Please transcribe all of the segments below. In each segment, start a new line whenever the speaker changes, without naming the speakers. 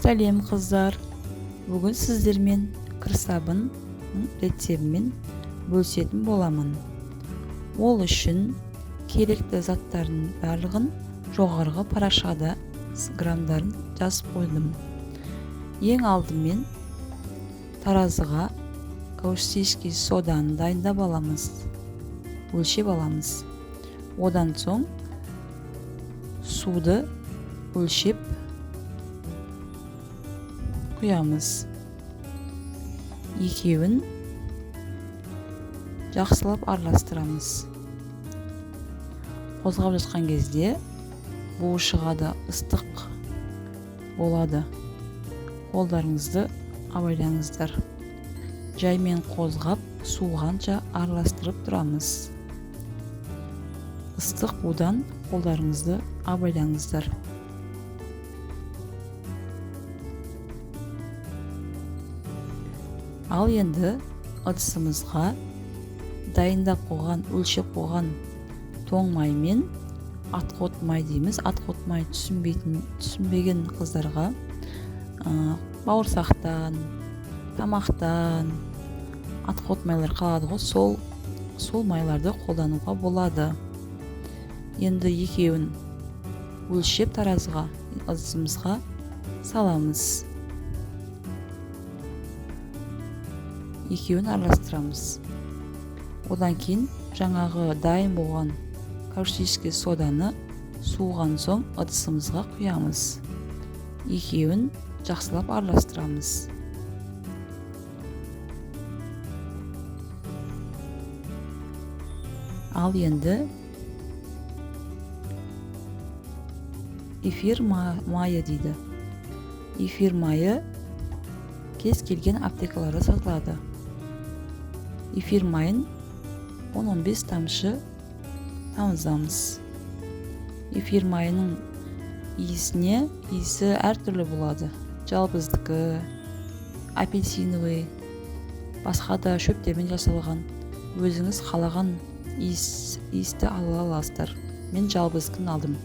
Сәлем қыздар, бүгін сіздермен кірсабын рецебімен бөлісетін боламын. Ол үшін керекті заттардың барлығын жоғарғы парақшада граммдарын жазып қойдым. Ең алдымен таразыға каустический соданы дайындап аламыз, өлшеп аламыз. Одан соң суды өлшеп құямыз. Екеуін жақсылап араластырамыз. Қозғап жатқан кезде буы шығады, ыстық болады. Қолдарыңызды абайлаңыздар. Жаймен қозғап, суығанша араластырып тұрамыз. Ыстық будан қолдарыңызды абайлаңыздар. Ал енді ыдысымызға дайындап қойған, өлшеп қойған тоң маймен, атқот май дейміз. Атқот май түсінбеген қыздарға бауырсақтан, тамақтан атқот майлар қалады ғой, сол майларды қолдануға болады. Енді екеуін өлшеп таразыға, ыдысымызға саламыз. Екеуін араластырамыз. Одан кейін жаңағы дайын болған каустический соданы суыған соң ыдысымызға құямыз. Екеуін жақсылап араластырамыз. Ал енді эфир майы дейді. Эфир майы кез келген аптекаларда сатылады. Эфир майын 10-15 тамшы тамызамыз. Эфир майының иісі әртүрлі болады. Жалбыздікі, апельсиновый, басқа да шөптермен жасалған. Өзіңіз қалаған иісті ала аласыздар. Мен жалбыздікін алдым.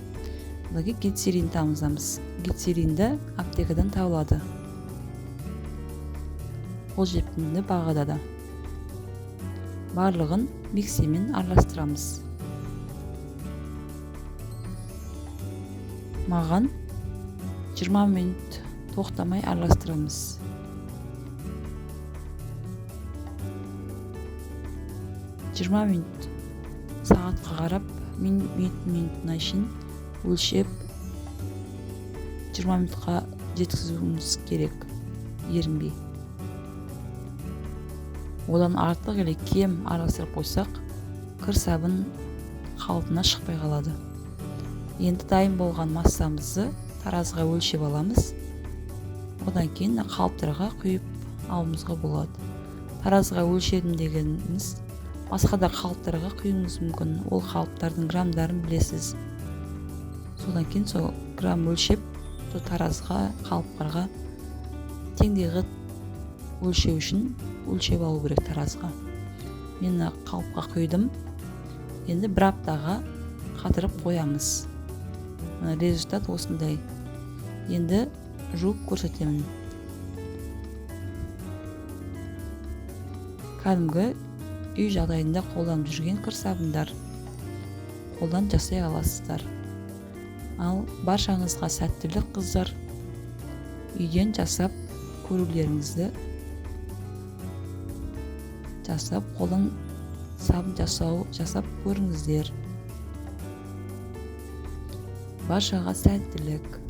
Одан кейін глицерин тамызамыз. Глицеринді аптекадан табылады. Қолжетімді бағада да. Барлығын миксермен араластырамыз. Маған 20 минут тоқтамай араластырамыз. Минут сағатқа қарап, минутына шейін өлшеп 20 минутқа жеткізуіміз керек, ерінбей. Одан артық или кем араластырып қойсақ, кірсабын қалпына шықпай қалады. Енді дайын болған массамызды таразыға өлшеп аламыз. Одан кейін қалыптарға құйып алуымызға болады. Таразыға өлшедім дегеніміз, басқа да қалыптарға құюыңыз мүмкін. Ол қалыптардың граммдарын білесіз. Содан кейін сол грамм өлшеп, сол таразыға, қалыптарға теңдегі өлшеу үшін өлшеп алу керек таразыға. Мен қалыпқа құйдым. Енді бір аптаға қатырып қоямыз. Результат осындай. Енді жуып көрсетемін. Кәдімгі үй жағдайында қолданып жүрген кірсабындар. Қолдан жасай аласыздар. Ал баршаңызға сәттілік қыздар. Үйден жасап көрулеріңізді жасап, қолдан сабын жасап көріңіздер. Баршаға сәттілік.